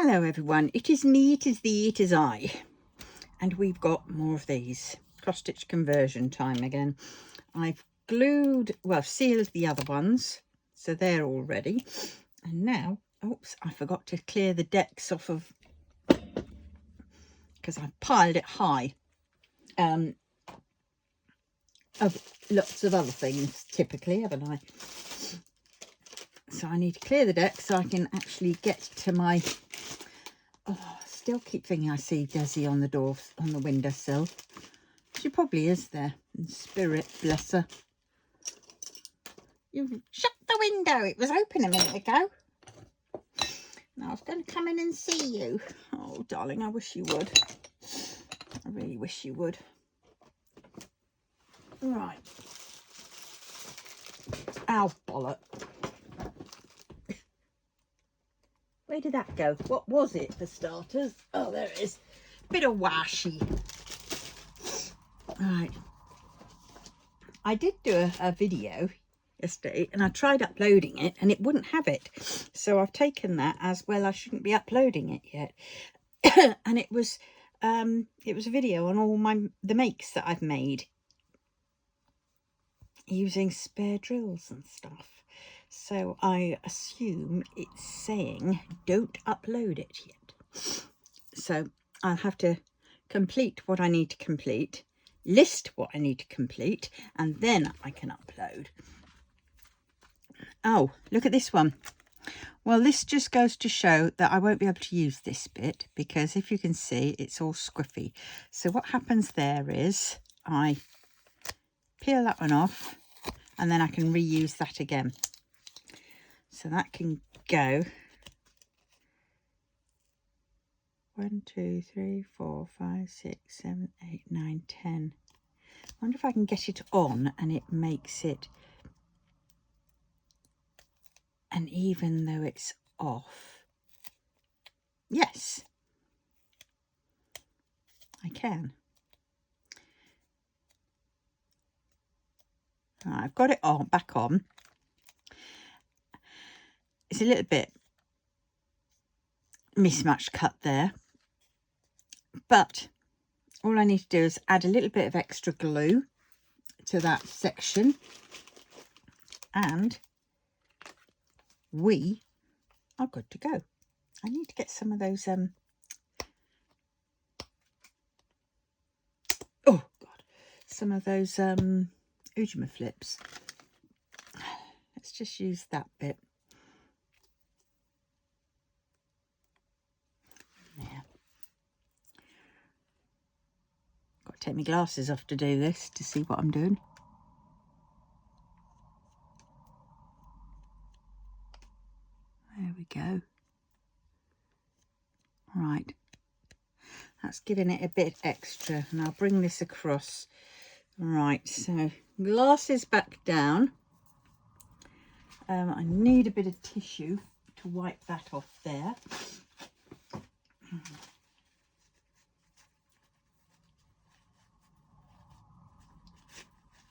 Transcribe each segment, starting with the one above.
Hello everyone, it is me, it is thee, it is I, and we've got more of these. Cross stitch conversion time again. I've glued, well, sealed the other ones, so they're all ready. And now, oops, I forgot to clear the decks off of, because I piled it high of lots of other things typically, haven't I? So I need to clear the deck so I can actually get to my, oh, I still keep thinking I see Desi on the door, on the windowsill. She probably is there in spirit, bless her. You shut the window, it was open a minute ago. Now I was going to come in and see you. Oh darling, I wish you would. I really wish you would. Right. Ow, bollock. Where did that go? What was it for starters? Oh, there it is. Bit of washi. Right. I did do a video yesterday and I tried uploading it and it wouldn't have it. So I've taken that as, well, I shouldn't be uploading it yet. And it was a video on all the makes that I've made using spare drills and stuff. So I assume it's saying don't upload it yet. So I'll have to complete what I need to complete, list what I need to complete, and then I can upload. Oh, look at this one. Well, this just goes to show that I won't be able to use this bit because if you can see, it's all squiffy. So what happens there is I peel that one off and then I can reuse that again. So that can go 1, 2, 3, 4, 5, 6, 7, 8, 9, 10. I wonder if I can get it on and it makes it, and even though it's off, yes, I can. Right, I've got it on, back on. It's a little bit mismatched cut there, but all I need to do is add a little bit of extra glue to that section and we are good to go. I need to get some of those oh god, some of those Ujima flips. Let's just use that bit. Yeah. Got to take my glasses off to do this to see what I'm doing. There we go. Right. That's giving it a bit extra, and I'll bring this across. Right, so glasses back down. I need a bit of tissue to wipe that off there.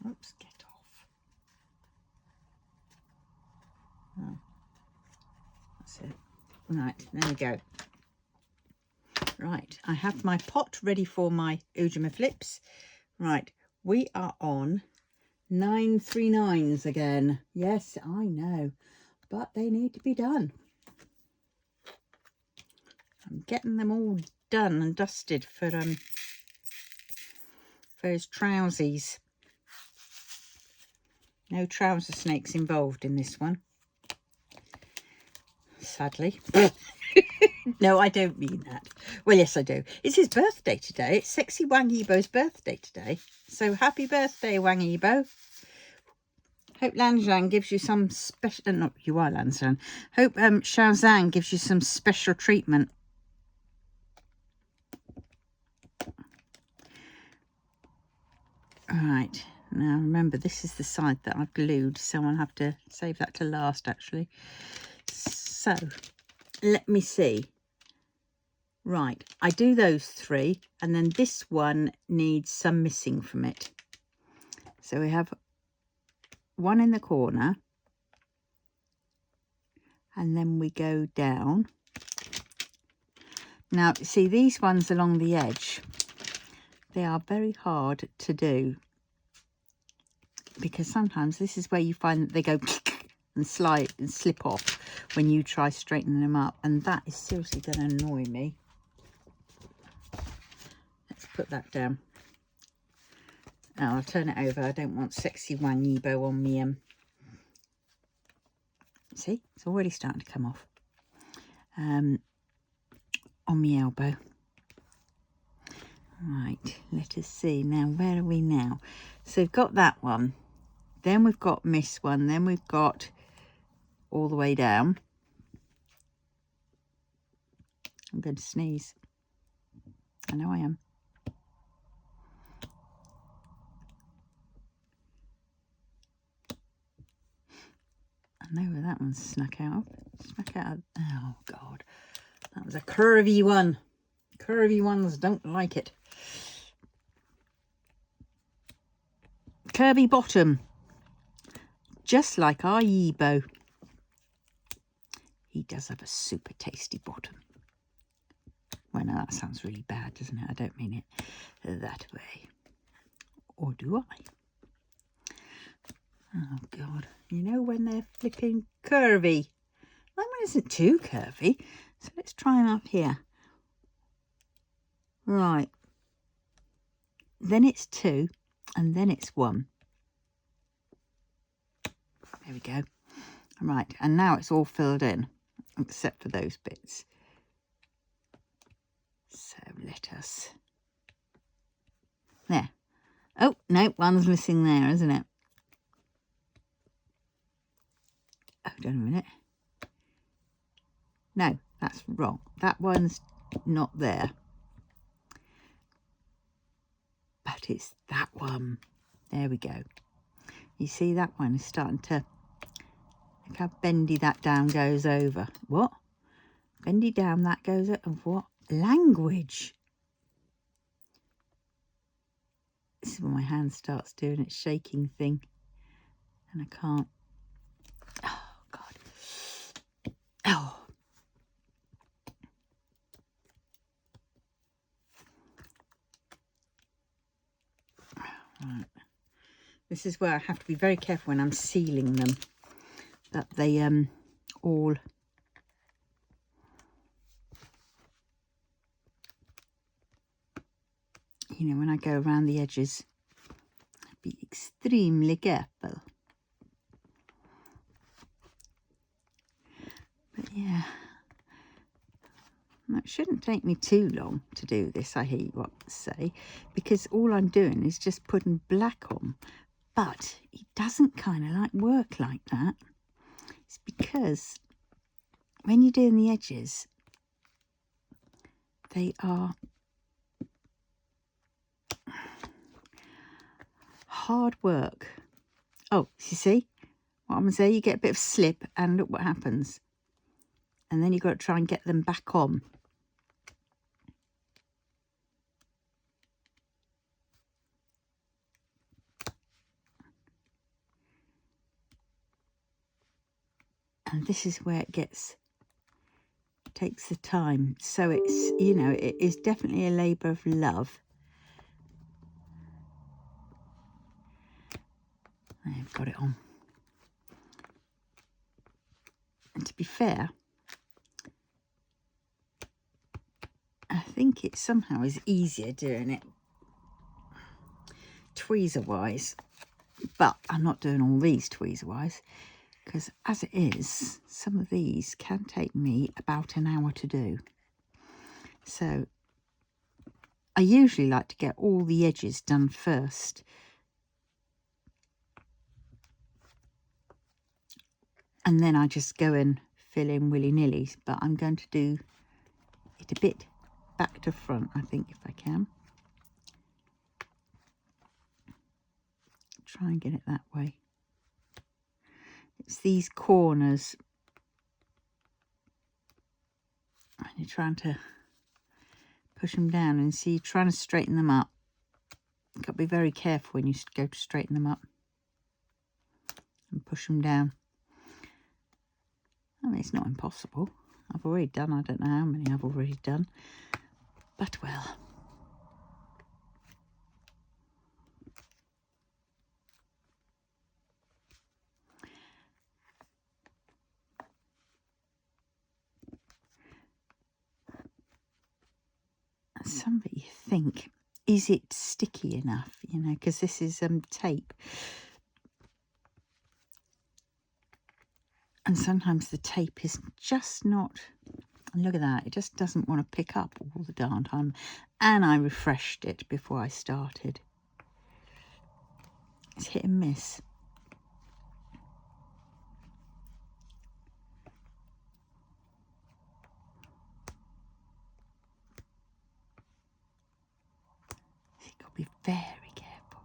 Oops, get off. Oh, that's it. Right, there we go. Right, I have my pot ready for my Ujima flips. Right, we are on 939s again. Yes, I know, but they need to be done. I'm getting them all done and dusted for those trousies. No trouser snakes involved in this one, sadly. No, I don't mean that. Well, yes, I do. It's his birthday today. It's Sexy Wang Yibo's birthday today. So happy birthday, Wang Yibo. Hope Lanzhan gives you some special... not you are Lanzhan. Hope Shaozan gives you some special treatment. Right. Now, remember, this is the side that I've glued, so I'll have to save that to last, actually. So, let me see. Right, I do those 3, and then this one needs some missing from it. So we have one in the corner, and then we go down Now, see, these ones along the edge, they are very hard to do, because sometimes this is where you find that they go and slide and slip off when you try straightening them up, and that is seriously going to annoy me. Let's put that down. Now I'll turn it over. I don't want Sexy Wang Yibo on me. See, it's already starting to come off on my elbow. Right, let us see now. Where are we now? So we've got that one, then we've got Miss one, then we've got all the way down. I'm going to sneeze. I know I am. I know where that one's snuck out. Snuck out. Oh God, that was a curvy one. Curvy ones don't like it. Curvy bottom, just like our Yibo. He does have a super tasty bottom. Well, no, that sounds really bad, doesn't it? I don't mean it that way. Or do I? Oh, God. You know when they're flipping curvy. That one isn't too curvy. So let's try them up here. Right. Then it's 2, and then it's 1. There we go. Right, and now it's all filled in, except for those bits. So let us... There. Oh, no, one's missing there, isn't it? Hold on a minute. No, that's wrong. That one's not there. But it's that one. There we go. You see, that one is starting to... Look how bendy that down goes over. What? Bendy down, that goes over. What? Language. This is when my hand starts doing its shaking thing. And I can't. Oh, God. Oh. Right. This is where I have to be very careful when I'm sealing them, that they all... You know, when I go around the edges, be extremely careful. But yeah, it shouldn't take me too long to do this, I hear you what to say, because all I'm doing is just putting black on. But it doesn't kind of like work like that. It's because when you're doing the edges, they are hard work. Oh, you see what I'm going to say? You get a bit of slip and look what happens. And then you've got to try and get them back on. And this is where it takes the time. So it's, you know, it is definitely a labour of love. I've got it on. And to be fair, I think it somehow is easier doing it tweezer-wise. But I'm not doing all these tweezer-wise, because as it is, some of these can take me about an hour to do. So I usually like to get all the edges done first. And then I just go and fill in willy-nilly. But I'm going to do it a bit back to front, I think, if I can. Try and get it that way. It's these corners. And you're trying to push them down, and see, you're trying to straighten them up. You've got to be very careful when you go to straighten them up. And push them down. I mean, it's not impossible. I've already done, I don't know how many I've already done, but well. Somebody think, is it sticky enough, you know, because this is tape. And sometimes the tape is just not, look at that, it just doesn't want to pick up all the darn time. And I refreshed it before I started. It's hit and miss. You've got to be very careful.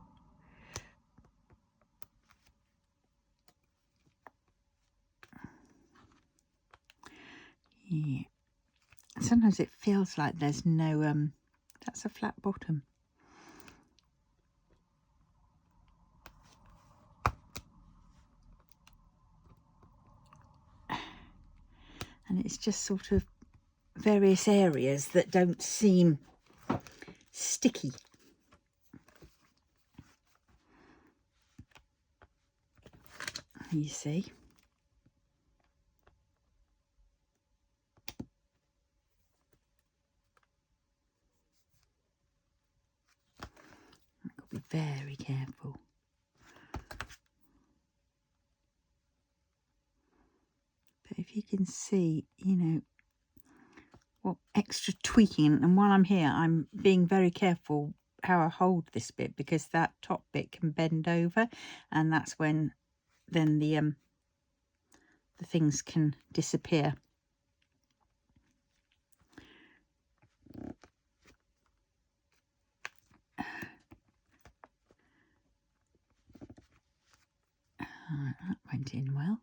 Yeah. Sometimes it feels like there's no, that's a flat bottom. And it's just sort of various areas that don't seem sticky. You see. I've got to be very careful. But if you can see, you know, what extra tweaking, and while I'm here, I'm being very careful how I hold this bit, because that top bit can bend over, and that's when then the things can disappear. That went in well.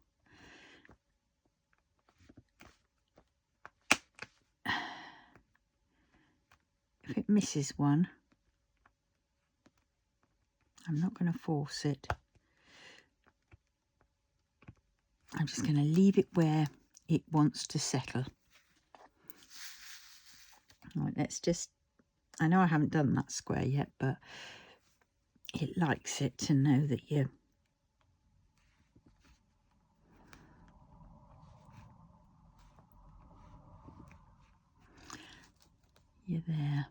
If it misses one, I'm not going to force it. I'm just going to leave it where it wants to settle. Right, let's just, I know I haven't done that square yet, but it likes it to know that you're there.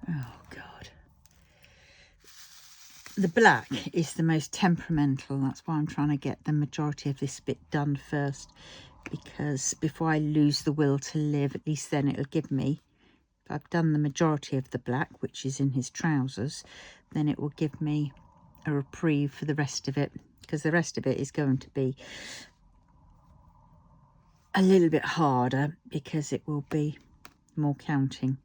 Oh God. The black is the most temperamental. That's why I'm trying to get the majority of this bit done first, because before I lose the will to live, at least then it'll give me, if I've done the majority of the black, which is in his trousers, then it will give me a reprieve for the rest of it, because the rest of it is going to be a little bit harder because it will be more counting.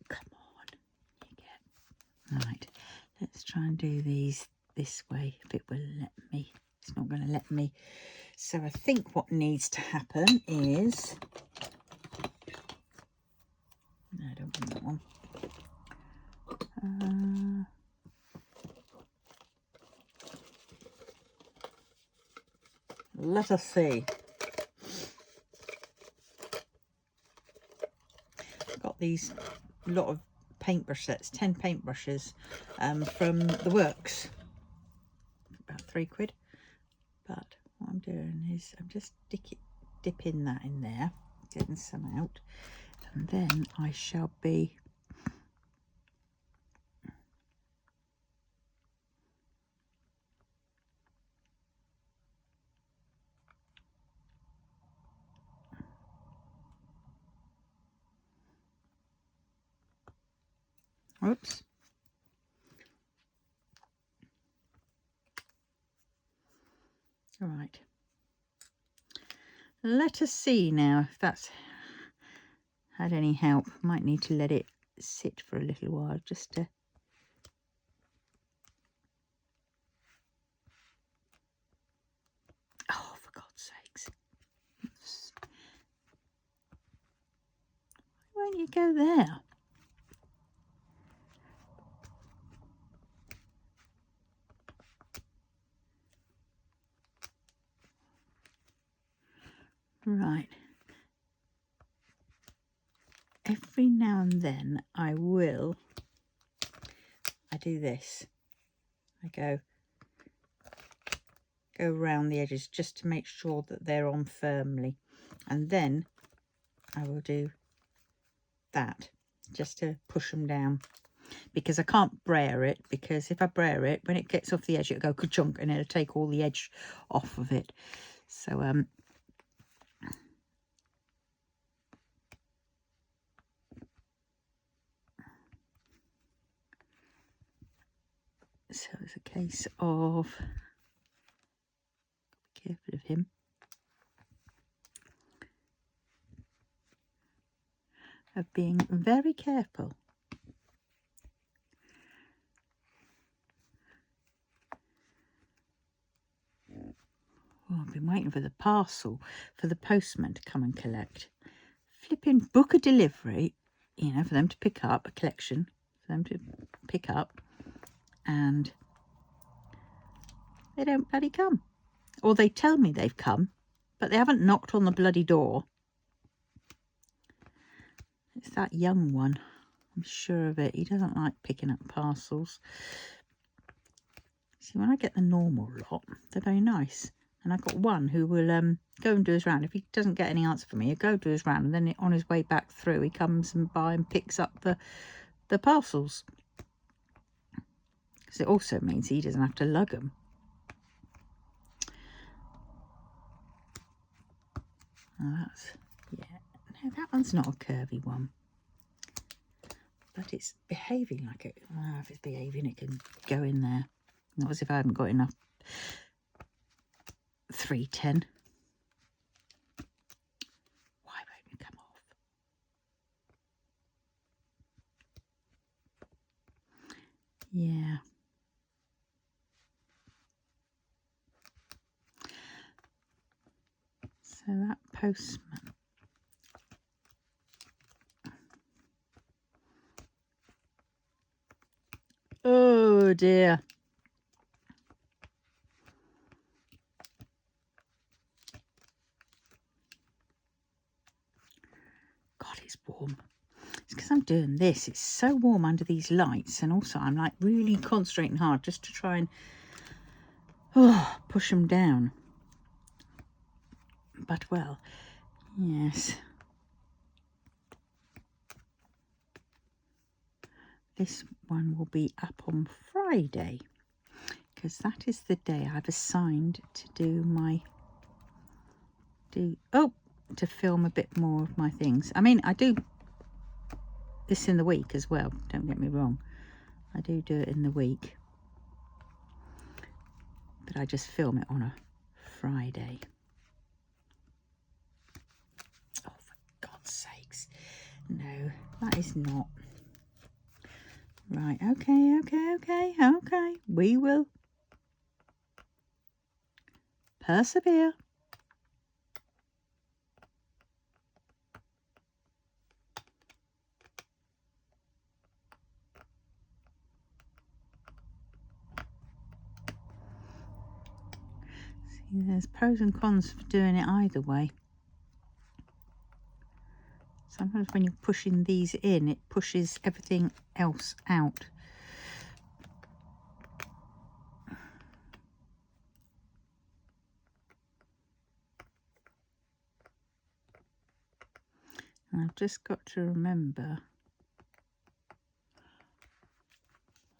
Come on, you get. Right, let's try and do these this way, if it will let me. It's not going to let me. So I think what needs to happen is, no, I don't want that one. Let us see. I've got these lot of paintbrush sets, 10 paintbrushes from the works, about £3. But what I'm doing is I'm just dipping that in there, getting some out, and then I shall be oops. All right. Let us see now if that's had any help. Might need to let it sit for a little while just to. Oh, for God's sakes. Why won't you go there? Right. Every now and then I do this. I go around the edges just to make sure that they're on firmly, and then I will do that just to push them down, because I can't brayer it, because if I brayer it, when it gets off the edge, it'll go ka-chunk and it'll take all the edge off of it. So so it's a case of be careful of him. Of being very careful. Oh, I've been waiting for the parcel for the postman to come and collect. Flipping book a delivery, you know, for them to pick up, a collection for them to pick up, and they don't bloody come. Or they tell me they've come, but they haven't knocked on the bloody door. It's that young one, I'm sure of it. He doesn't like picking up parcels. See, when I get the normal lot, they're very nice. And I've got one who will go and do his round. If he doesn't get any answer from me, he'll go do his round, and then on his way back through, he comes and by and picks up the parcels. Because it also means he doesn't have to lug them. Oh, that's, yeah. No, that one's not a curvy one. But it's behaving like it. Well, if it's behaving, it can go in there. Not as if I haven't got enough 310. Why won't you come off? Yeah. So that postman. Oh dear. God, it's warm. It's because I'm doing this. It's so warm under these lights, and also I'm like really concentrating hard just to try and push them down. But well, yes. This one will be up on Friday, because that is the day I've assigned to do my to film a bit more of my things. I mean, I do this in the week as well, don't get me wrong. I do it in the week, but I just film it on a Friday. Oh, for God's sakes. No, that is not. Right, okay. We will persevere. See, there's pros and cons for doing it either way. Sometimes when you're pushing these in, it pushes everything else out. And I've just got to remember,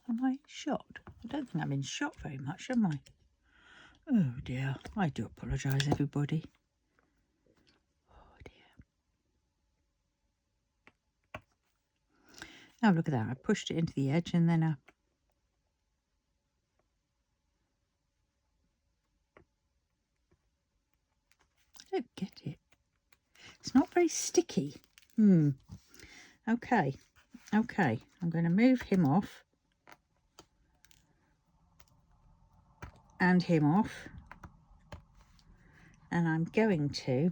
am I in shot? I don't think I'm in shot very much, am I? Oh dear, I do apologise everybody. Oh dear. Oh, look at that, I pushed it into the edge and then I don't get it. It's not very sticky. Okay, I'm going to move him off and him off, and I'm going to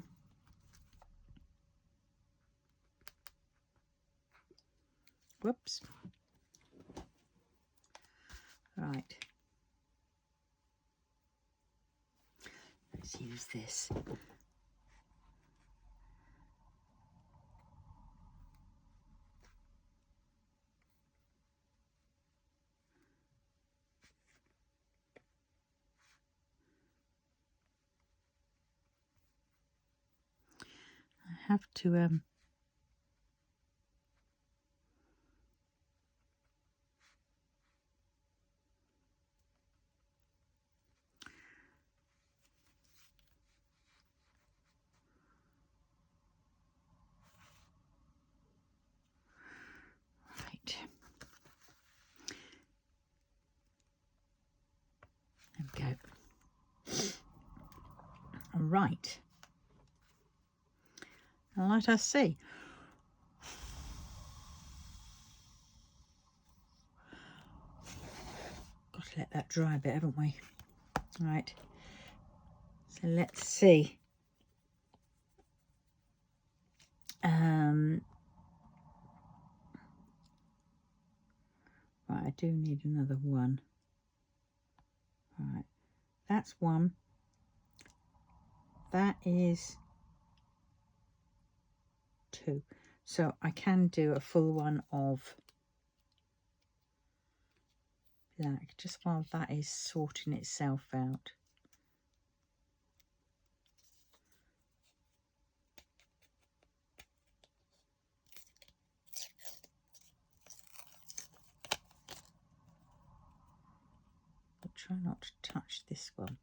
whoops, right, let's use this. have to right. There we go. Right. Let us see. Got to let that dry a bit, haven't we? Right. So let's see. Right, I do need another one. Right, that's one. That is two. So I can do a full one of black just while that is sorting itself out. But try not to touch this one.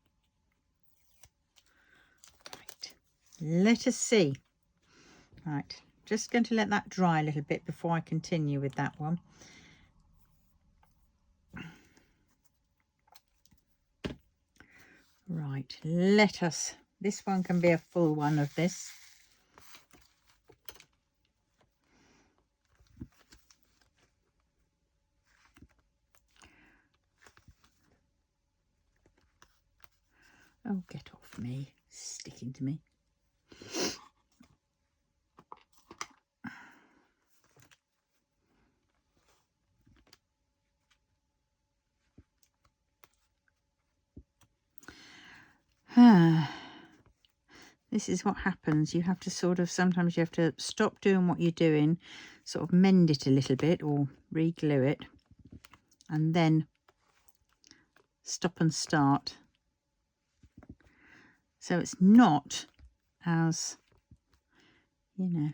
Right, let us see. Right, just going to let that dry a little bit before I continue with that one. Right, let us, this one can be a full one of this. Oh, get off me, sticking to me. This is what happens. You have to sort of, sometimes you have to stop doing what you're doing, sort of mend it a little bit or re-glue it, and then stop and start. So it's not as, you know,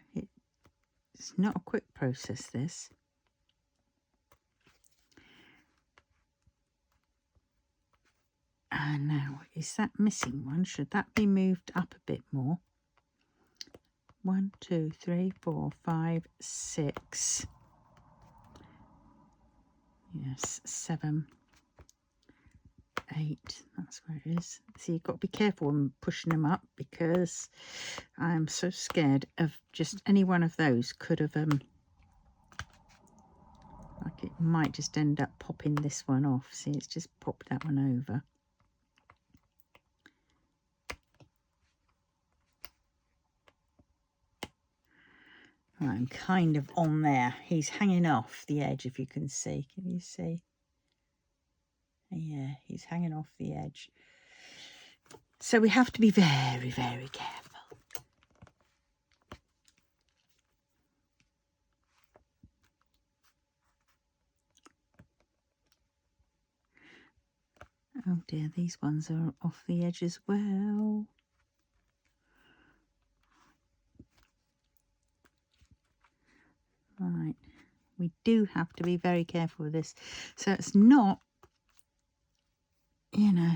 it's not a quick process, this. And now, is that missing one? Should that be moved up a bit more? 1, 2, 3, 4, 5, 6. Yes, 7, 8. That's where it is. So you've got to be careful when pushing them up, because I'm so scared of just any one of those could have like, it might just end up popping this one off. See, it's just popped that one over. I'm kind of on there. He's hanging off the edge, if you can see. Can you see? Yeah, he's hanging off the edge. So we have to be very, very careful. Oh dear, these ones are off the edge as well. Right, we do have to be very careful with this. So it's not, you know,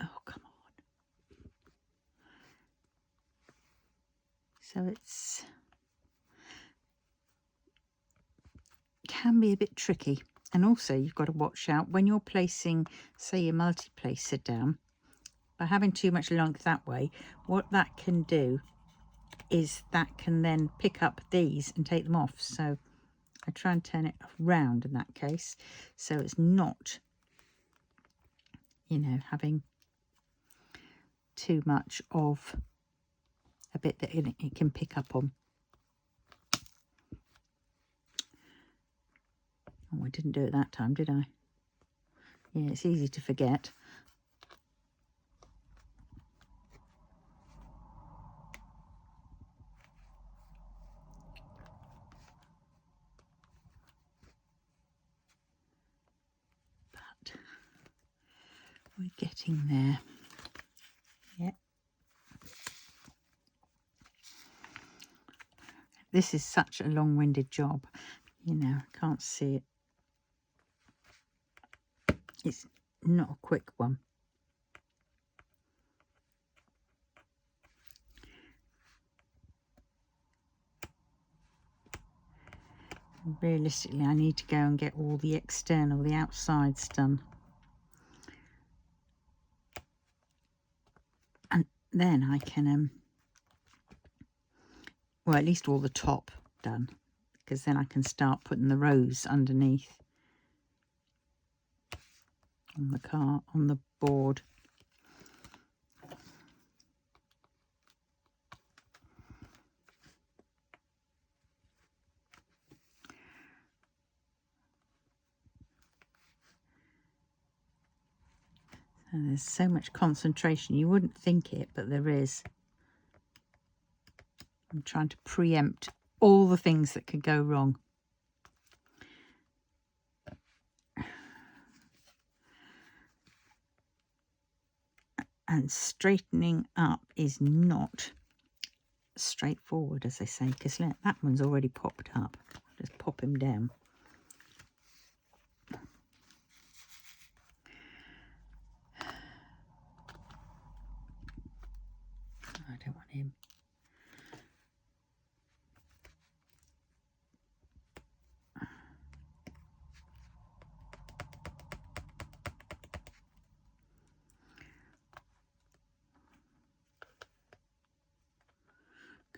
oh, come on. So it's, can be a bit tricky. And also you've got to watch out when you're placing, say, your multi-placer down, by having too much length that way, what that can do is that can then pick up these and take them off. So I try and turn it round in that case, so it's not, you know, having too much of a bit that it can pick up on. Oh, I didn't do it that time, did I? Yeah, it's easy to forget. But we're getting there. Yeah. this is such a long-winded job. You know, I can't see it. It's not a quick one. Realistically, I need to go and get all the external, the outsides done. And then I can, well, at least all the top done, because then I can start putting the rows underneath on the car, on the board. And there's so much concentration. You wouldn't think it, but there is. I'm trying to preempt all the things that could go wrong. And straightening up is not straightforward, as they say, because that one's already popped up. Just pop him down. I don't want him.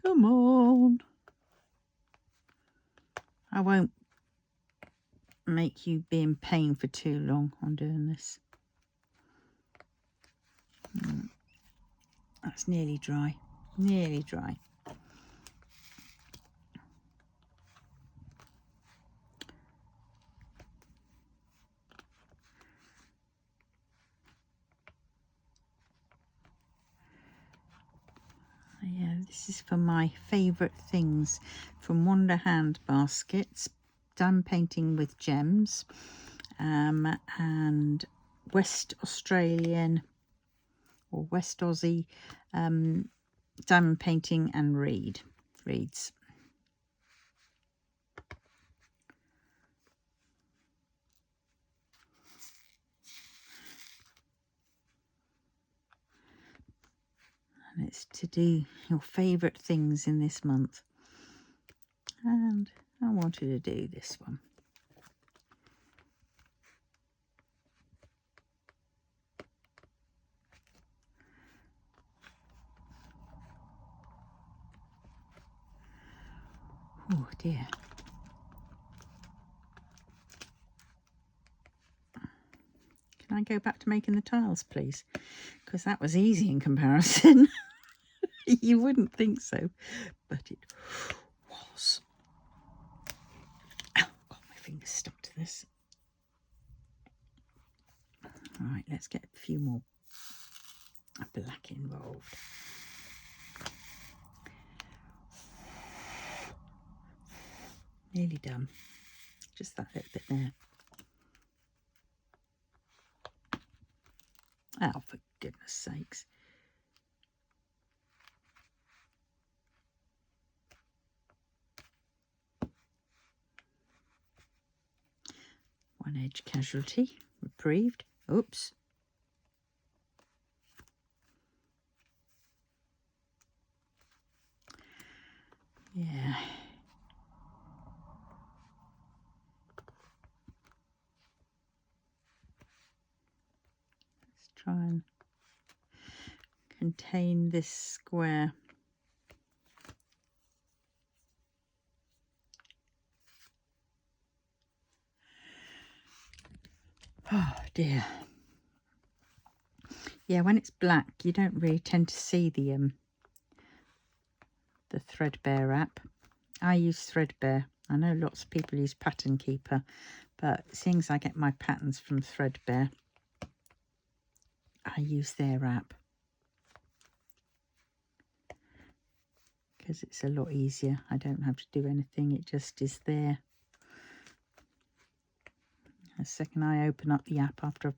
Come on. I won't make you be in pain for too long on doing this. That's nearly dry. Nearly dry. Yeah, this is for my favourite things from Wonder Hand Baskets, done painting with gems, and West Australian or West Aussie diamond painting and reeds. And it's to do your favourite things in this month. And I wanted to do this one. Oh dear. Can I go back to making the tiles, please? Because that was easy in comparison. You wouldn't think so, but it was. Oh, got my fingers stuck to this. All right, let's get a few more black involved. Nearly done. Just that little bit there. Oh, for goodness sakes. One edge casualty, reprieved. Oops. Yeah. Let's try and contain this square. Oh dear. Yeah, when it's black, you don't really tend to see the Threadbare app. I use Threadbare. I know lots of people use Pattern Keeper, but seeing as I get my patterns from Threadbare, I use their app because it's a lot easier. I don't have to do anything. It just is there. The second I open up the app after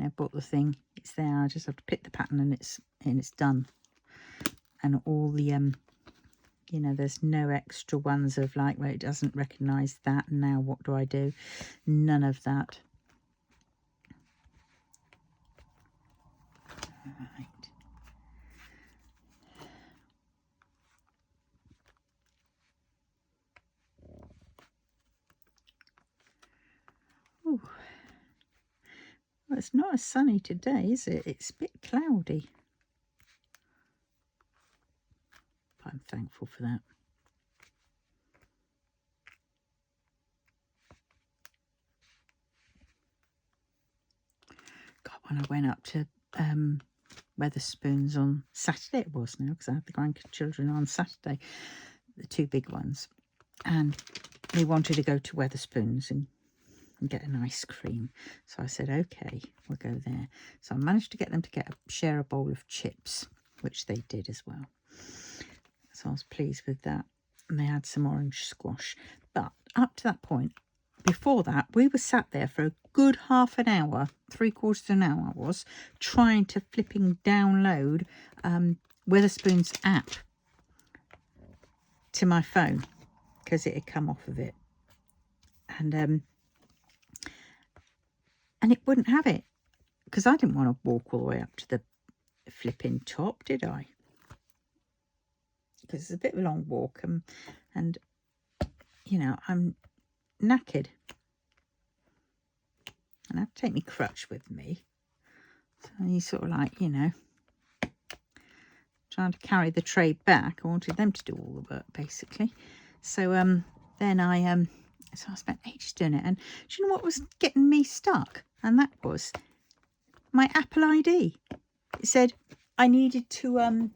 I've bought the thing, it's there. I just have to pick the pattern and it's done. And all the You know, there's no extra ones of like, well, it doesn't recognise that. Now what do I do? None of that. Right. Ooh. Well, it's not as sunny today, is it? It's a bit cloudy. I'm thankful for that. God, when I went up to Weatherspoons on Saturday, it was now, because I had the grandchildren on Saturday, the two big ones, and they wanted to go to Weatherspoons and get an ice cream. So I said, okay, we'll go there. So I managed to get them to share a bowl of chips, which they did as well. So I was pleased with that. And they had some orange squash. But up to that point, before that, we were sat there for a good half an hour, 3/4 of an hour I was, trying to flipping download Weatherspoon's app to my phone, because it had come off of it. And it wouldn't have it, because I didn't want to walk all the way up to the flipping top, did I? Because it's a bit of a long walk, and you know, I'm knackered. And I have to take my crutch with me. So you sort of like, you know, trying to carry the tray back. I wanted them to do all the work, basically. So then so I spent ages doing it. And do you know what was getting me stuck? And that was my Apple ID. It said I needed to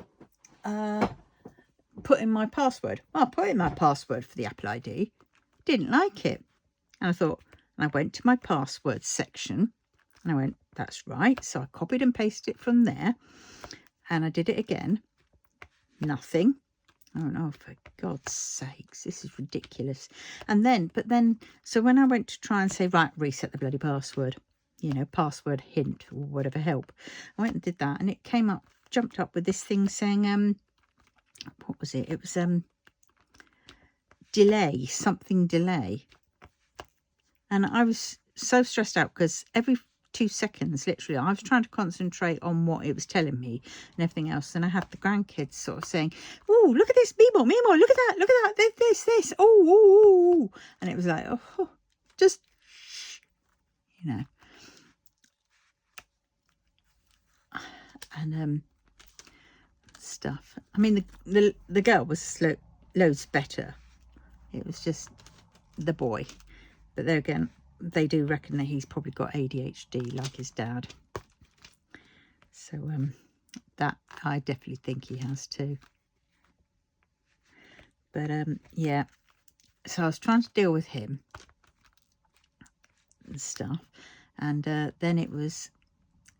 put in my password. Well, I put in my password for the Apple ID. Didn't like it. And I thought, and I went to my password section and I went, that's right. So I copied and pasted it from there and I did it again. Nothing. Oh no, for God's sakes, this is ridiculous. And then, so when I went to try and say, right, reset the bloody password, you know, password hint or whatever help, I went and did that and it came up, jumped up with this thing saying, what was it? It was delay, something delay. And I was so stressed out because every 2 seconds, literally, I was trying to concentrate on what it was telling me and everything else. And I had the grandkids sort of saying, oh, look at this, Meemo, look at that, this, oh. And it was like, oh, just, you know. And stuff. I mean, the girl was loads better. It was just the boy. But there again, they do reckon that he's probably got ADHD like his dad. So that I definitely think he has too. But yeah, so I was trying to deal with him and stuff. And then it was,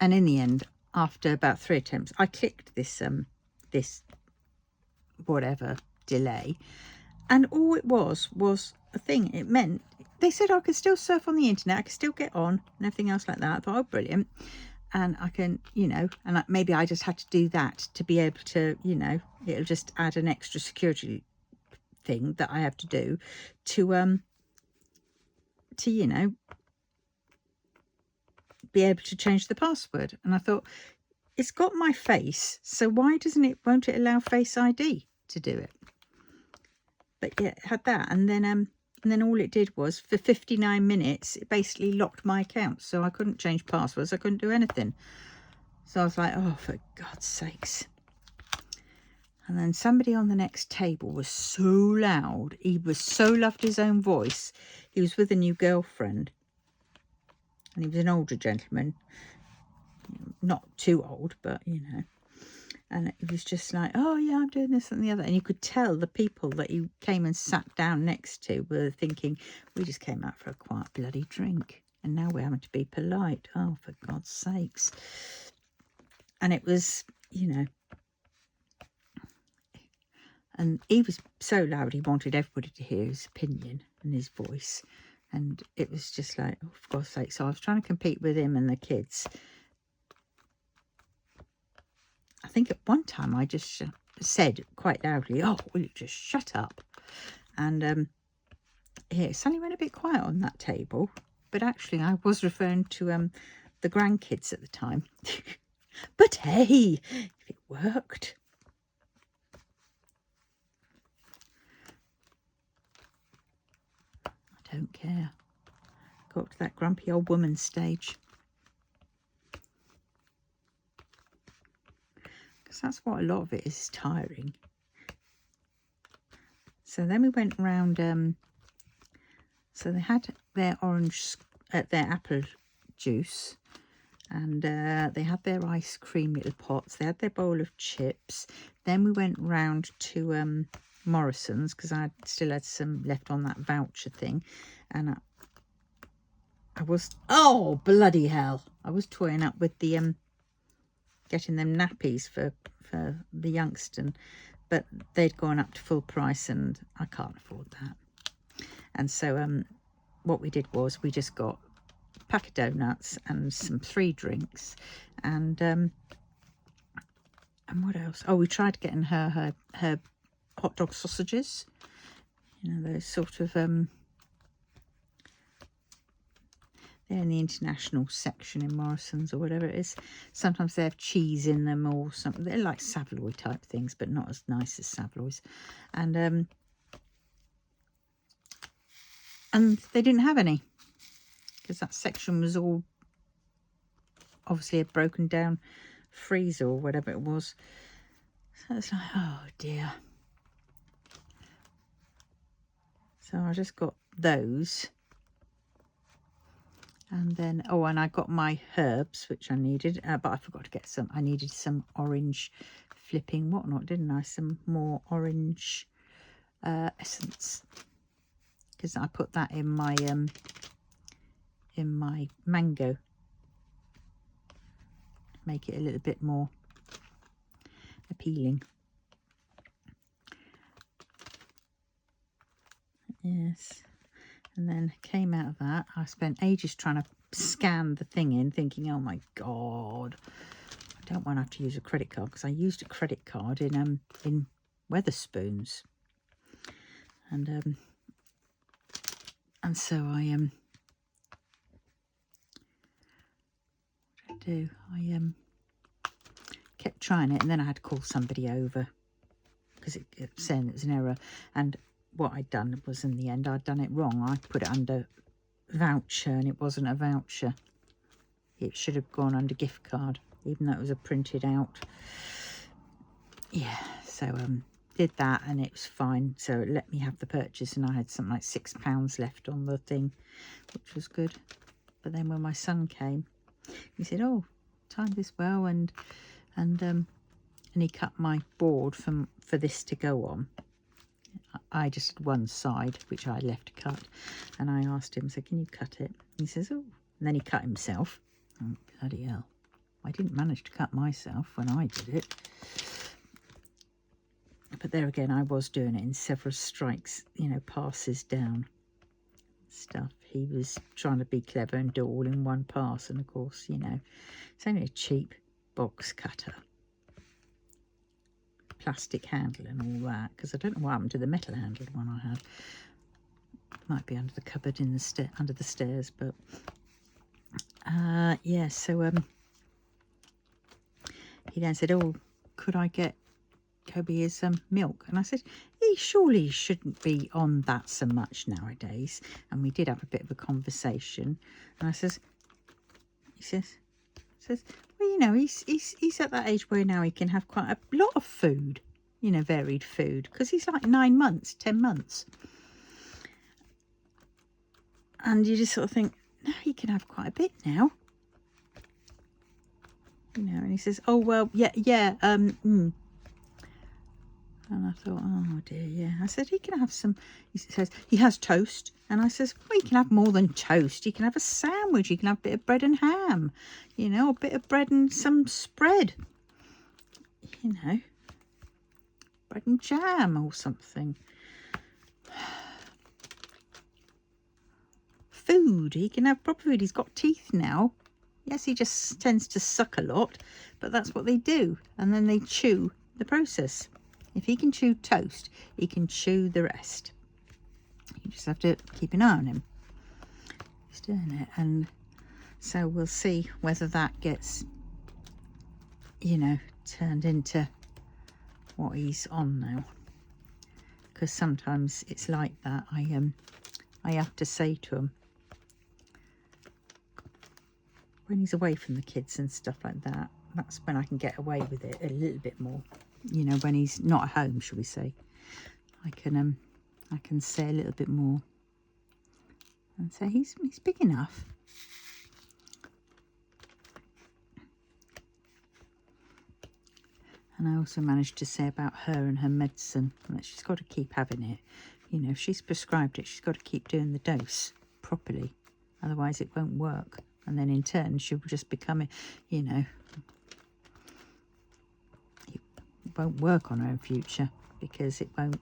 and in the end, after about 3 attempts, I clicked this this whatever delay. And all it was a thing. It meant, they said I could still surf on the internet, I could still get on and everything else like that. I thought, oh, brilliant. And I can, you know, and maybe I just had to do that to be able to, you know, it'll just add an extra security thing that I have to do to you know, be able to change the password. And I thought, it's got my face, so why won't it allow Face ID to do it? But yeah, it had that, and then all it did was for 59 minutes it basically locked my account, so I couldn't change passwords, I couldn't do anything. So I was like, oh, for God's sakes. And then somebody on the next table was so loud, he was so loved his own voice. He was with a new girlfriend and he was an older gentleman, not too old, but you know. And it was just like, oh, yeah, I'm doing this and the other. And you could tell the people that he came and sat down next to were thinking, we just came out for a quiet bloody drink. And now we're having to be polite. Oh, for God's sakes. And it was, you know. And he was so loud, he wanted everybody to hear his opinion and his voice. And it was just like, oh, for God's sake. So I was trying to compete with him and the kids. I think at one time I just said quite loudly, "Oh, will you just shut up?" And yeah, it suddenly went a bit quiet on that table. But actually, I was referring to the grandkids at the time. But hey, if it worked. I don't care. Got to that grumpy old woman stage. Because that's what a lot of it is, tiring. So then we went round, so they had their their apple juice, and they had their ice cream little pots, they had their bowl of chips. Then we went round to Morrison's, because I still had some left on that voucher thing, and I was, oh bloody hell, I was toying up with the getting them nappies for the youngster, but they'd gone up to full price and I can't afford that. And so what we did was we just got a pack of donuts and some 3 drinks, and what else? Oh, we tried getting her hot dog sausages, you know, those sort of they're in the international section in Morrison's or whatever it is. Sometimes they have cheese in them or something. They're like Savoy type things, but not as nice as Savoy's. And they didn't have any, because that section was all obviously a broken down freezer or whatever it was. So it's like, oh dear. So I just got those. And then, oh, and I got my herbs, which I needed, but I forgot to get some. I needed some orange flipping whatnot, didn't I? Some more orange essence, because I put that in my mango. Make it a little bit more appealing. Yes. And then came out of that. I spent ages trying to scan the thing in, thinking, oh my God, I don't want to have to use a credit card, because I used a credit card in Wetherspoons. And so I what did I do? I kept trying it, and then I had to call somebody over because it kept saying it was an error. And what I'd done was, in the end, I'd done it wrong. I put it under voucher, and it wasn't a voucher. It should have gone under gift card, even though it was a printed out. Yeah, so did that, and it was fine. So it let me have the purchase, and I had something like £6 left on the thing, which was good. But then when my son came, he said, oh, timed this well, and he cut my board for this to go on. I just had one side, which I left cut, and I asked him, so can you cut it? He says, oh, and then he cut himself. Oh, bloody hell. I didn't manage to cut myself when I did it. But there again, I was doing it in several strikes, you know, passes down stuff. He was trying to be clever and do it all in one pass, and of course, you know, it's only a cheap box cutter. Plastic handle and all that, because I don't know what happened to the metal handled one I had. Might be under the cupboard in the under the stairs, but yeah. So he then said, "Oh, could I get Kobe his milk?" And I said, "He surely shouldn't be on that so much nowadays." And we did have a bit of a conversation. And I says, he says, well, you know, he's at that age where now he can have quite a lot of food, you know, varied food, because he's like 9 months, 10 months. And you just sort of think, no, he can have quite a bit now. You know, and he says, oh, well, yeah, And I thought, oh dear, yeah. I said, he can have some, he says, he has toast. And I says, well, he can have more than toast. He can have a sandwich. He can have a bit of bread and ham, you know, a bit of bread and some spread, you know, bread and jam or something. Food, he can have proper food. He's got teeth now. Yes, he just tends to suck a lot, but that's what they do. And then they chew the process. If he can chew toast, he can chew the rest. You just have to keep an eye on him. He's doing it, and so we'll see whether that gets, you know, turned into what he's on now. Because sometimes it's like that. I have to say to him, when he's away from the kids and stuff like that, that's when I can get away with it a little bit more. You know, when he's not at home, shall we say, I can say a little bit more and say he's big enough. And I also managed to say about her and her medicine that she's got to keep having it. You know, if she's prescribed it, she's got to keep doing the dose properly, otherwise it won't work. And then in turn, she will just become, you know, it won't work on her in future, because it won't.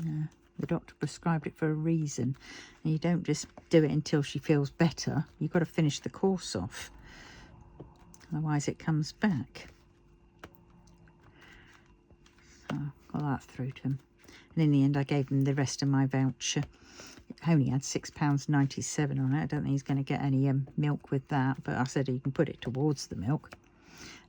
Yeah, the doctor prescribed it for a reason, and you don't just do it until she feels better. You've got to finish the course off, otherwise it comes back. So I got that through to him. And in the end, I gave him the rest of my voucher. It only had £6.97 on it. I don't think he's going to get any milk with that, but I said you can put it towards the milk.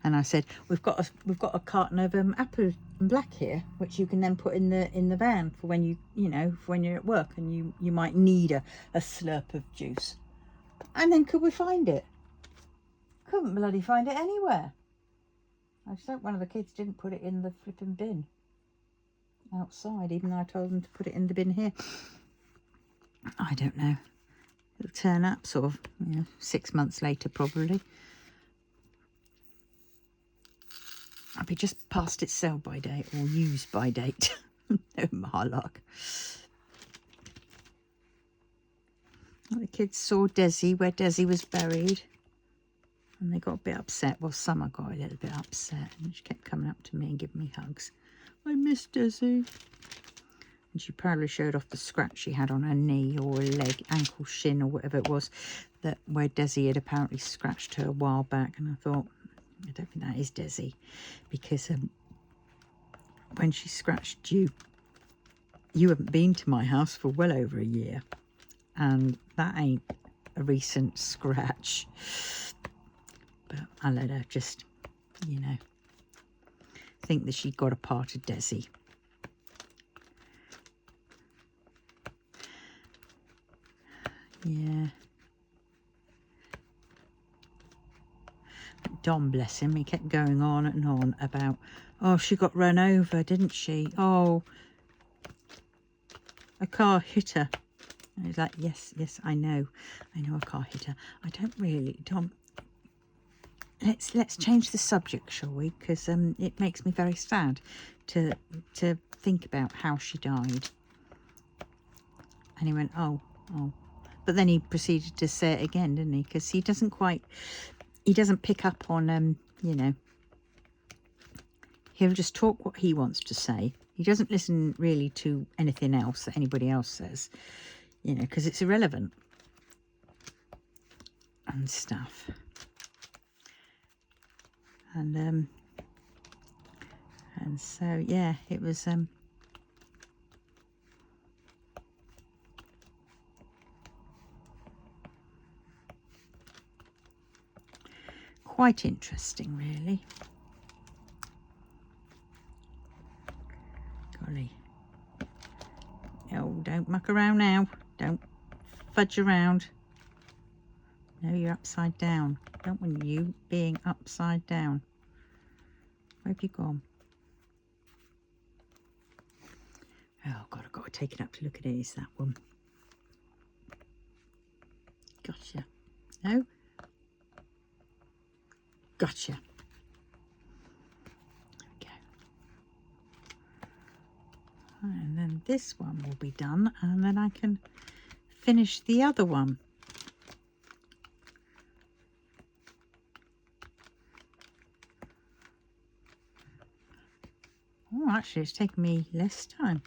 And I said we've got a carton of apple and black here, which you can then put in the van for when you know, for when you're at work and you might need a slurp of juice. And then could we find it? Couldn't bloody find it anywhere. I just hope one of the kids didn't put it in the flipping bin outside, even though I told them to put it in the bin here. I don't know. It'll turn up sort of, you know, 6 months later probably. I'll be just past its sell by date or use by date. No, my luck. The kids saw Desi where Desi was buried, and they got a bit upset. Well, Summer got a little bit upset, and she kept coming up to me and giving me hugs. I miss Desi. And she proudly showed off the scratch she had on her knee or her leg, ankle, shin, or whatever it was, that where Desi had apparently scratched her a while back. And I thought, I don't think that is Desi, because when she scratched you, you haven't been to my house for well over a year, and that ain't a recent scratch. But I let her just, you know, think that she got a part of Desi. Yeah. Don, bless him, he kept going on and on about, oh, she got run over, didn't she? Oh, a car hit her. And he's like, yes, I know a car hit her. I don't really, Don, let's change the subject, shall we? Because it makes me very sad to think about how she died. And he went, oh. But then he proceeded to say it again, didn't he? Because he doesn't pick up on, you know, he'll just talk what he wants to say. He doesn't listen really to anything else that anybody else says, you know, because it's irrelevant and stuff. And so, yeah, it was, quite interesting, really. Golly. Oh, don't muck around now. Don't fudge around. No, you're upside down. Don't want you being upside down. Where have you gone? Oh, God, I've got to take it up to look at it. It's that one. Gotcha. No? Gotcha. There we go. And then this one will be done, and then I can finish the other one. Oh, actually, it's taken me less time.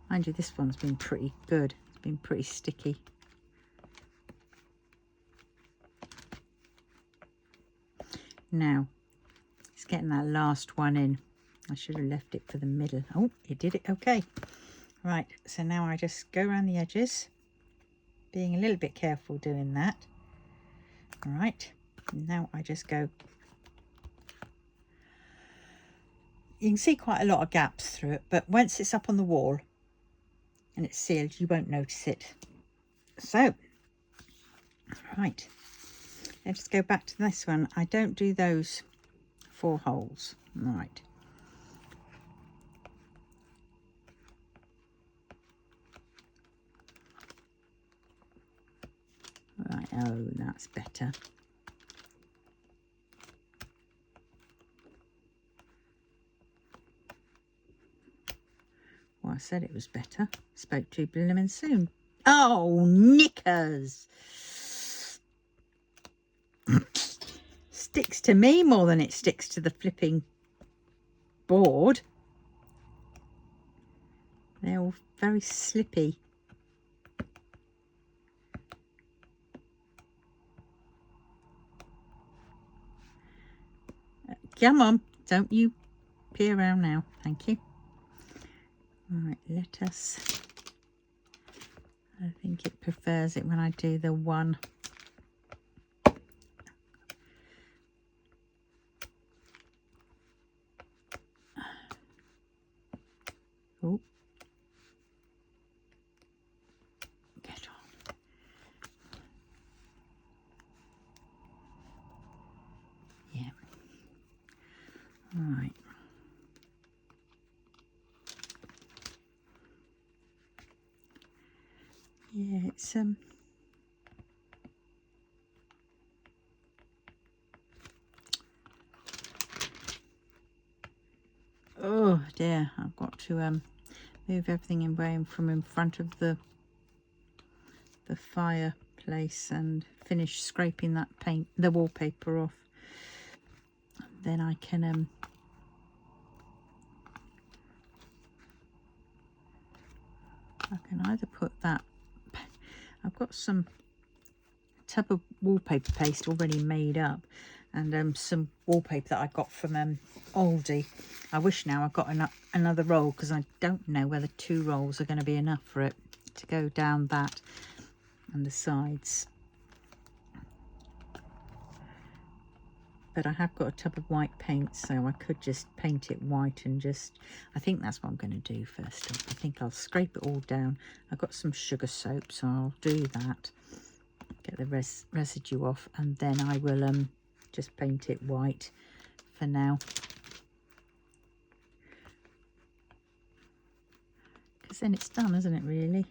Mind you, this one's been pretty good. It's been pretty sticky. Now, it's getting that last one in. I should have left it for the middle. Oh, it did it. Okay. Right, so now I just go around the edges, being a little bit careful doing that. All right, now I just go. You can see quite a lot of gaps through it, but once it's up on the wall and it's sealed, you won't notice it. So, right, let's just go back to this one. I don't do those 4 holes. Right. Right, oh, that's better. Well, I said it was better. Spoke too blimmin' soon. Oh, knickers! Sticks to me more than it sticks to the flipping board. They're all very slippy. Come on, don't you peer around now. Thank you. Right, let us. I think it prefers it when I do the one. Oh, get on. Yeah. All right. Yeah, it's oh dear, I've got to move everything away from in front of the fireplace and finish scraping that paint, the wallpaper off. Then I can I can either put that. I've got some tub of wallpaper paste already made up, and some wallpaper that I got from Aldi. I wish now I got another roll, because I don't know whether 2 rolls are going to be enough for it to go down that and the sides. But I have got a tub of white paint, so I could just paint it white and just, I think that's what I'm going to do first off. I think I'll scrape it all down. I've got some sugar soap, so I'll do that. Get the residue off, and then I will just paint it white for now. Because then it's done, isn't it, really?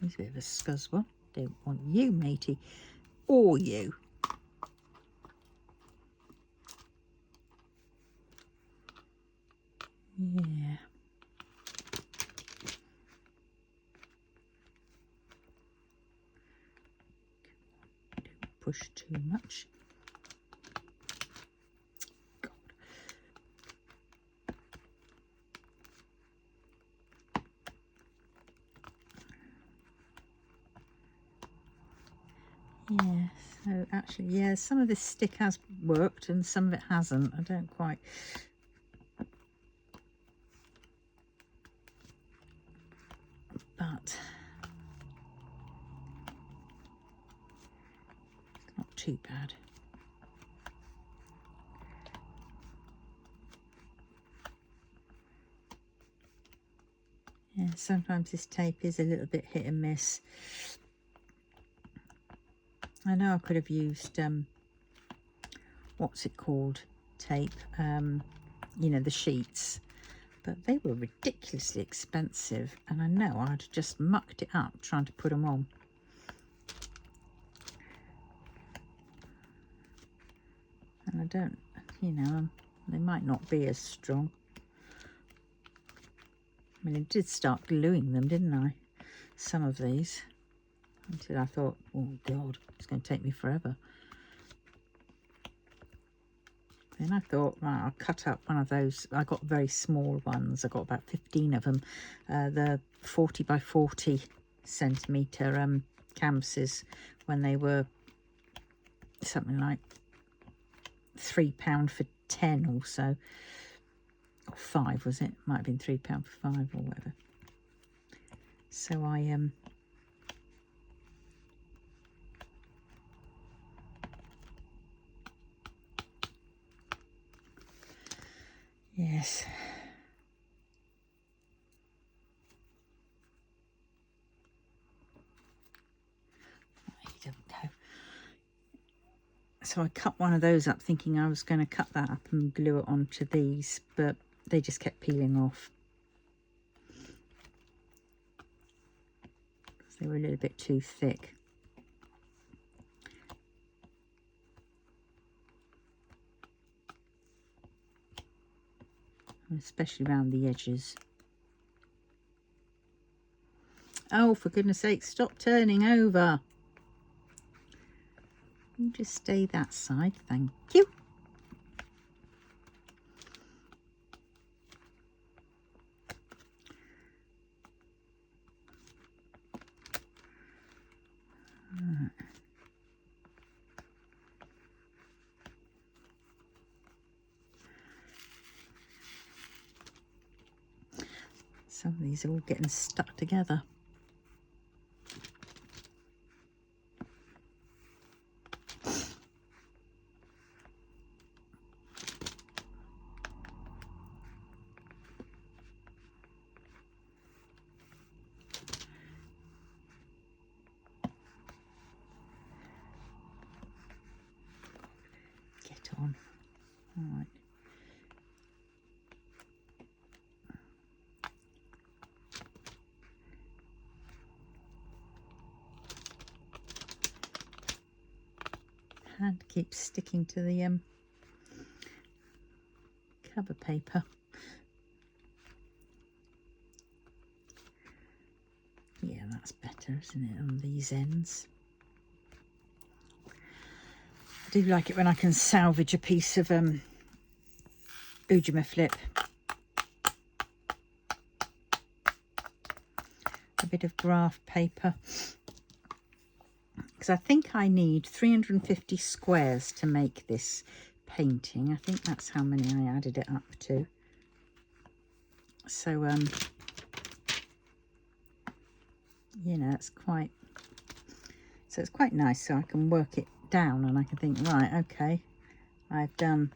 He's a bit of a scuzzler. Don't want you, matey. Or you. Yeah. Don't push too much. God. Yeah, so actually, yeah, some of this stick has worked and some of it hasn't. I don't quite. But it's not too bad. Yeah, sometimes this tape is a little bit hit and miss. I know I could have used what's it called, tape, you know, the sheets, but they were ridiculously expensive, and I know I'd just mucked it up trying to put them on. And I don't, you know, they might not be as strong. I mean, I did start gluing them, didn't I? Some of these, until I thought, oh God, it's going to take me forever. Then I thought, right, I'll cut up one of those. I got very small ones. I got about 15 of them. The 40 by 40 centimetre canvases, when they were something like £3 for 10 or so. Or 5, was it? Might have been £3 for 5 or whatever. So I yes. He doesn't go. So I cut one of those up thinking I was going to cut that up and glue it onto these, but they just kept peeling off. They were a little bit too thick. Especially around the edges. Oh, for goodness sake, stop turning over. You just stay that side, thank you. Right. Some of these are all getting stuck together. Get on. All right. Hand keeps sticking to the cover paper. Yeah, that's better, isn't it, on these ends? I do like it when I can salvage a piece of Ujima flip. A bit of graph paper. Because I think I need 350 squares to make this painting. I think that's how many I added it up to. So, you know, it's quite nice. So I can work it down and I can think, right, okay, I've done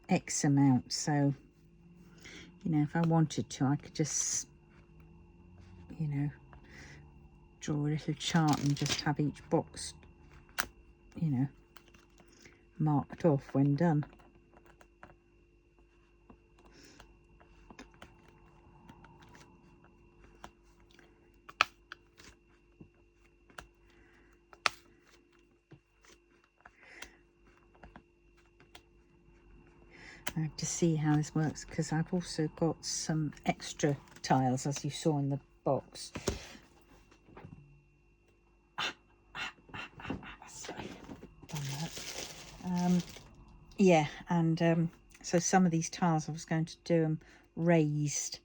X amount. So, you know, if I wanted to, I could just, you know, draw a little chart and just have each box, you know, marked off when done. I have to see how this works because I've also got some extra tiles, as you saw in the box. Yeah, and so some of these tiles I was going to do them raised,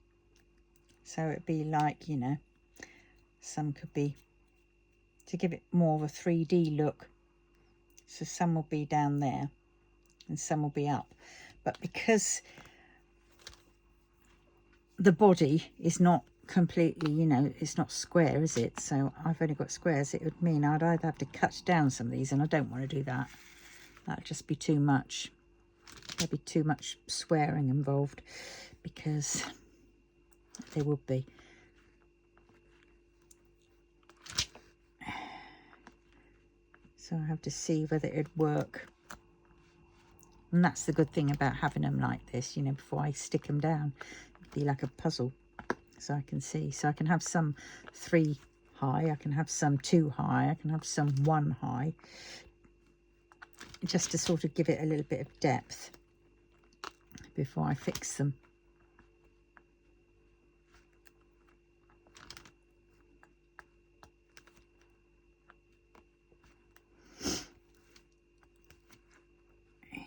so it'd be like, you know, some could be to give it more of a 3D look. So some will be down there and some will be up, but because the body is not completely, you know, it's not square, is it? So I've only got squares. It would mean I'd either have to cut down some of these, and I don't want to do that. That'd just be too much. There'd be too much swearing involved, because there would be. So I have to see whether it'd work. And that's the good thing about having them like this, you know, before I stick them down. It'd be like a puzzle, so I can see. So I can have some 3 high, I can have some 2 high, I can have some 1 high, just to sort of give it a little bit of depth before I fix them.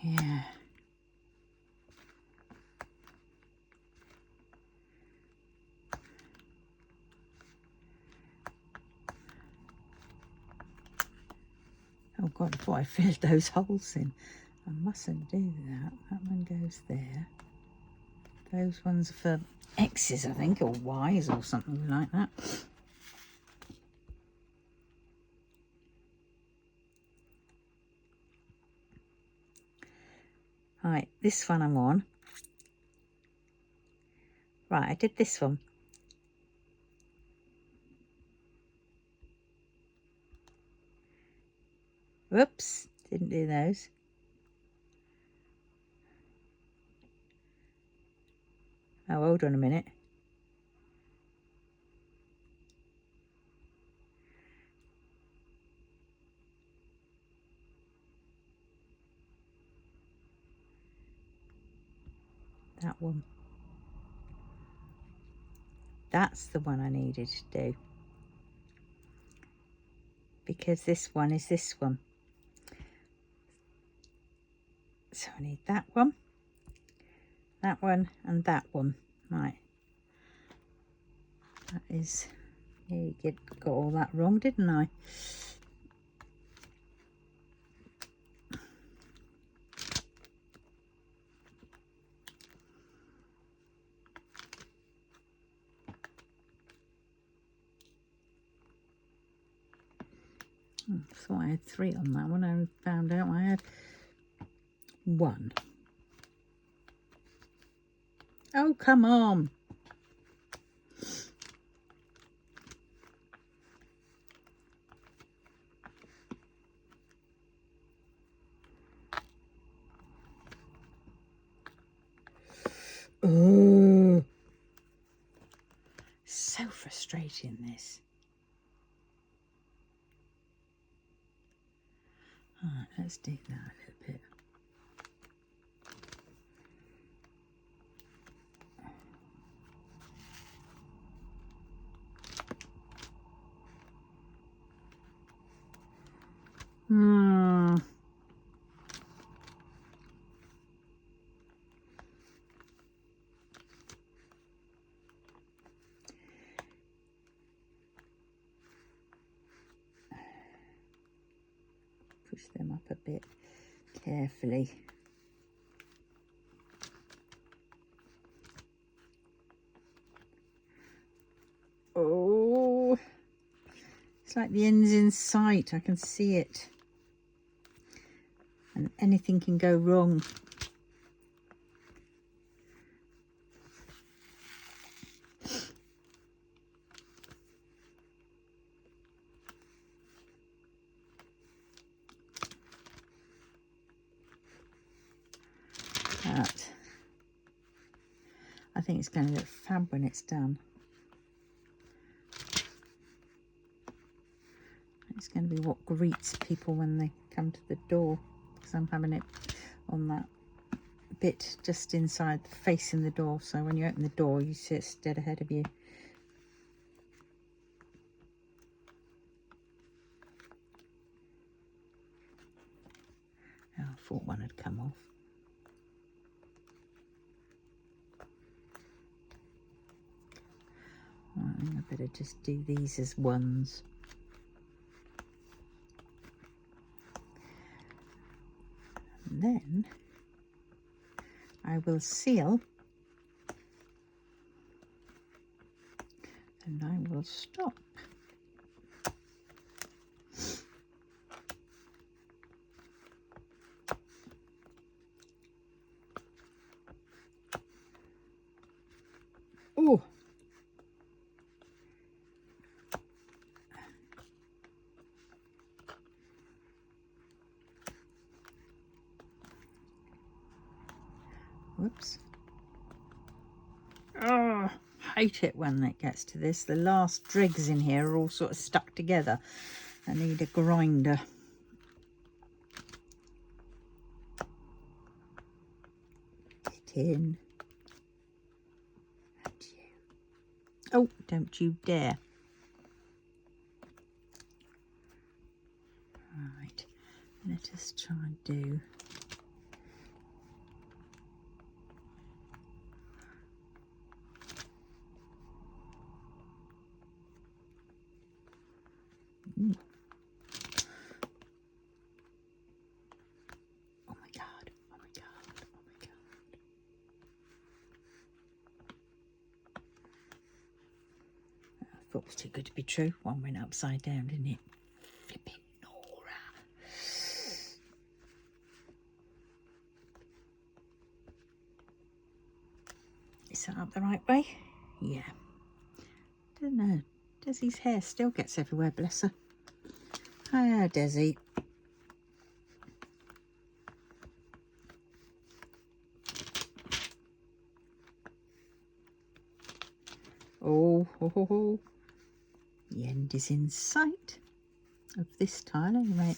Yeah. quite before I filled those holes in. I mustn't do that. That one goes there. Those ones are for X's, I think, or Y's or something like that. Right, this one I'm on. Right, I did this one. Whoops, didn't do those. Oh, hold on a minute. That one. That's the one I needed to do. Because this one is this one. So I need that one, and that one. Right. That is, yeah, you got all that wrong, didn't I? I thought I had 3 on that one. I found out I had 1. Oh, come on. Oh, so frustrating, this. Alright, let's do that a little bit. Push them up a bit carefully. Oh, it's like the end's in sight. I can see it. And anything can go wrong. But I think it's going to look fab when it's done. It's going to be what greets people when they come to the door, because I'm having it on that bit just inside, facing the door, so when you open the door you see it's dead ahead of you. Oh, I thought one had come off. Right, I think I better just do these as ones. And then I will seal, and I will stop. Oh, whoops. Oh, hate it when it gets to this. The last dregs in here are all sort of stuck together. I need a grinder. Get in. And you. Oh, don't you dare. Right, let us try and do. Thought it was too good to be true. One went upside down, didn't it? Flipping Nora. Is that up the right way? Yeah. Don't know. Desi's hair still gets everywhere, bless her. Hiya, Desi. Oh, ho, ho, ho. The end is in sight of this tile anyway.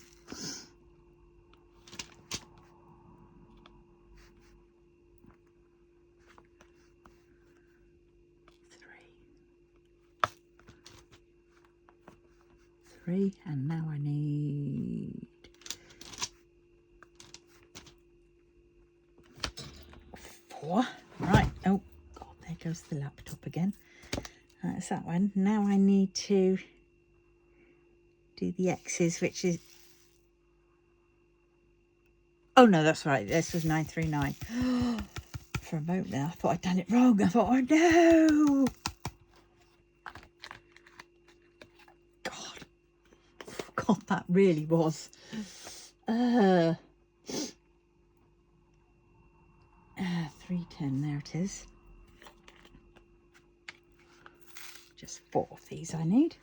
Three, and now I need 4. Right. Oh God, there goes the laptop again. That's that one. Now I need to do the X's, which is, oh no, that's right, this was 939. For a moment there I thought I'd done it wrong. I thought, oh no, God, that really was 310. There it is. Just 4 of these I need.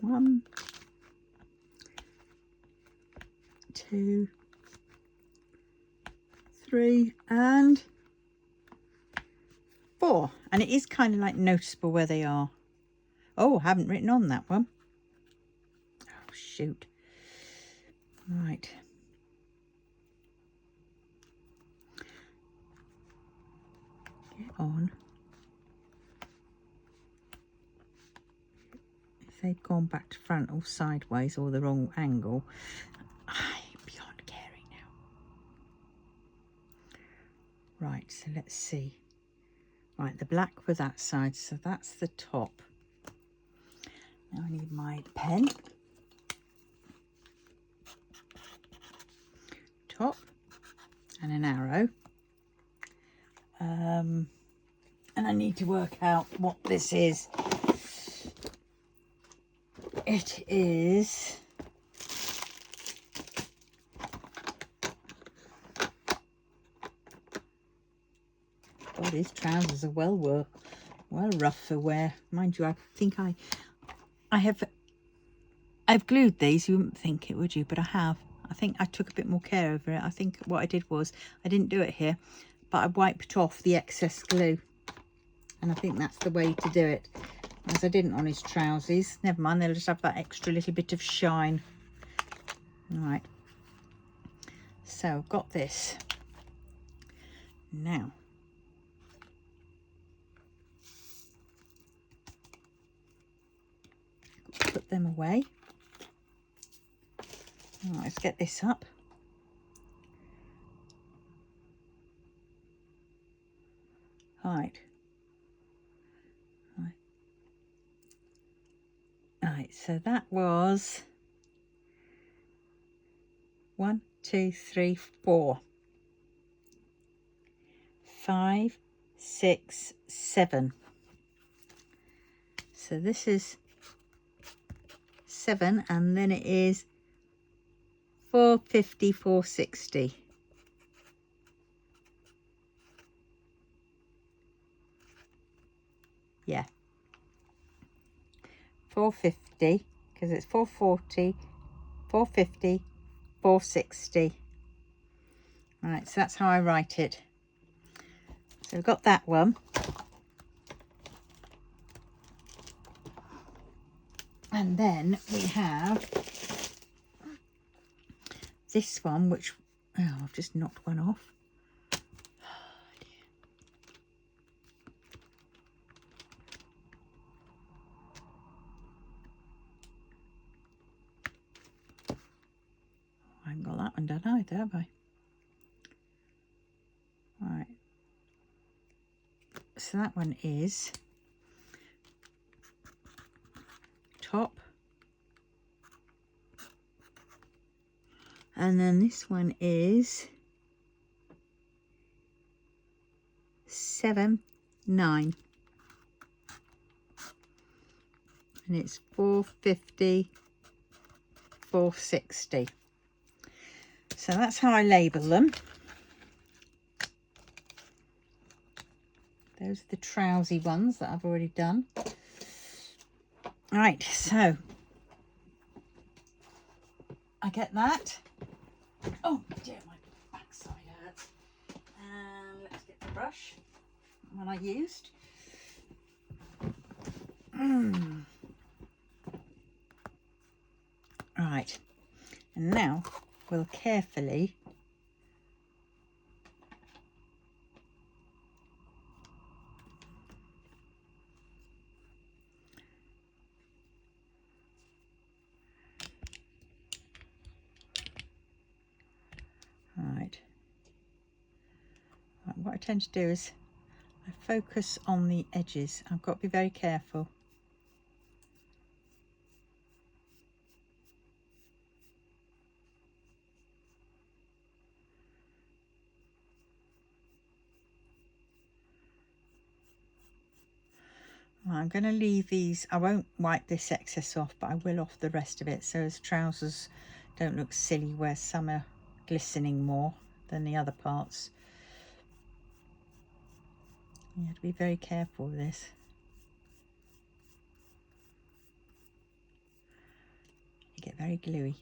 1, 2, 3, and 4. And it is kind of like noticeable where they are. Oh, I haven't written on that one. Oh shoot. Right. Get on. If they'd gone back to front or sideways or the wrong angle, I'm beyond caring now. Right, so let's see. Right, the black for that side, so that's the top. Now I need my pen. Top and an arrow. And I need to work out what this is. It is God, his trousers are well rough for wear. Mind you, I think I've glued these. You wouldn't think it, would you? But I have. I think I took a bit more care over it. I think what I did was, I didn't do it here, but I wiped off the excess glue. And I think that's the way to do it. As I didn't on his trousers. Never mind, they'll just have that extra little bit of shine. Right. So I've got this. Now. Put them away. Right, let's get this up. Right. Right, so that was 1, 2, 3, 4, 5, 6, 7. So this is 7, and then it is 450, 460. Yeah. 450, because it's 440, 450, 460. Right, so that's how I write it. So we've got that one. And then we have this one, which, oh, I've just knocked one off. I haven't got that one done either, have I? Right. So that one is top. And then this one is 379, and it's 450, 460. So that's how I label them. Those are the trousy ones that I've already done. Right, so I get that. Oh dear, my backside hurts. And let's get the brush, one I used. Right, and now we'll carefully what I tend to do is I focus on the edges. I've got to be very careful. I'm going to leave these. I won't wipe this excess off, but I will off the rest of it, so as trousers don't look silly where some are glistening more than the other parts. You have to be very careful with this. You get very gluey.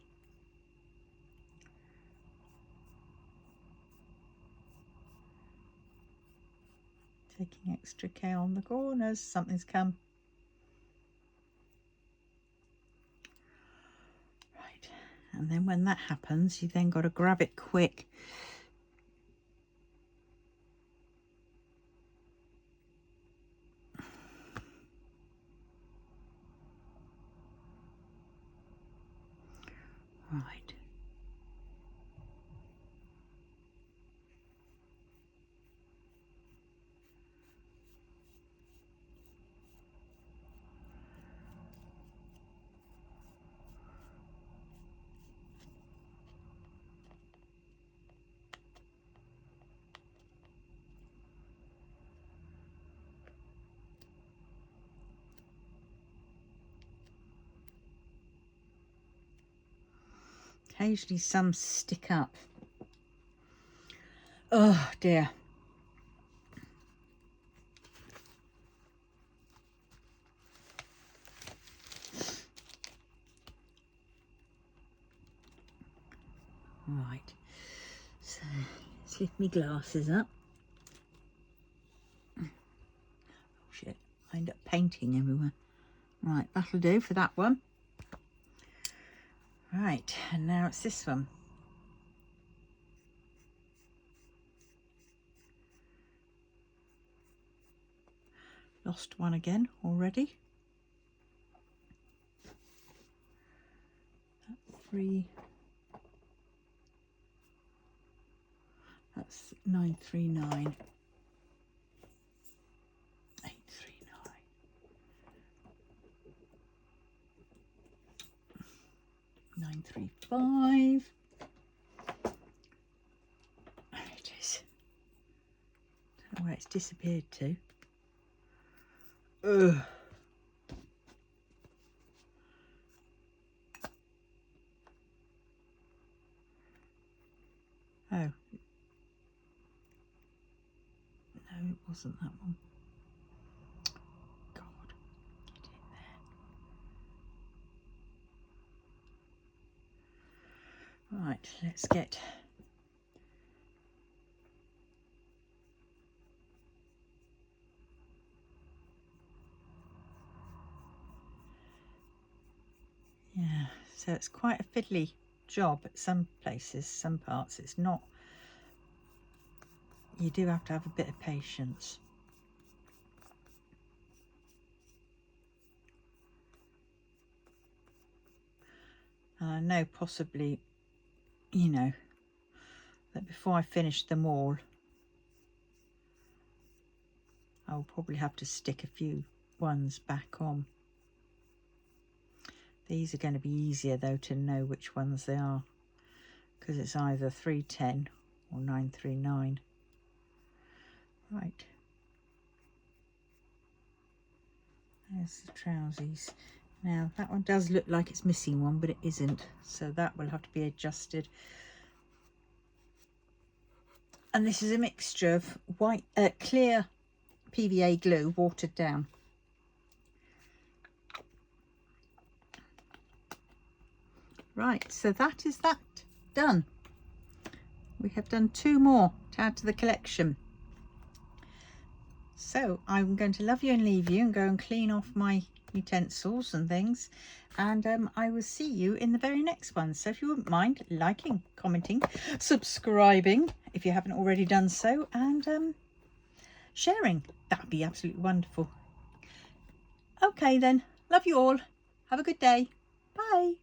Taking extra care on the corners. Something's come. Right, and then when that happens, you then got to grab it quick. Right. Occasionally some stick up. Oh dear. Right, so let's lift my glasses up. Oh shit, I end up painting everywhere. Right, that'll do for that one. Right, and now it's this one. Lost one again already. That's 939. 839. 935. There it is. Don't know where it's disappeared to. Ugh. Oh. No, it wasn't that one. God, get in there. Right, let's get so it's quite a fiddly job at some places, some parts. It's not. You do have to have a bit of patience. I know possibly, you know, that before I finish them all, I'll probably have to stick a few ones back on. These are going to be easier though to know which ones they are, because it's either 310 or 939. Right, There's the trousies. Now that one does look like it's missing one, but it isn't, so that will have to be adjusted. And this is a mixture of white, clear PVA glue watered down. Right, so that is that done. We have done 2 more to add to the collection. So I'm going to love you and leave you and go and clean off my utensils and things, and I will see you in the very next one. So if you wouldn't mind liking, commenting, subscribing if you haven't already done so, and sharing, that'd be absolutely wonderful. Okay then, love you all, have a good day, bye.